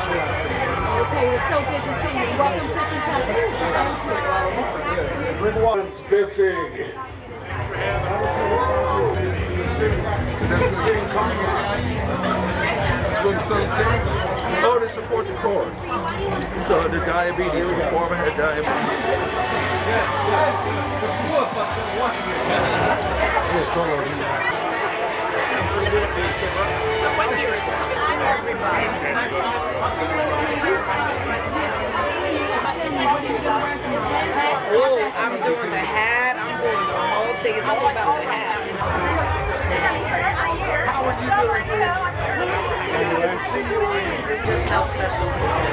Okay, it's so good to see you. Welcome to Kentucky. Drink water. Spacing. That's what the son said. Oh, they support the cause. So the diabetes, before I had Oh, I'm doing the hat. I'm doing the whole thing. It's all about the hat. Just how special this is.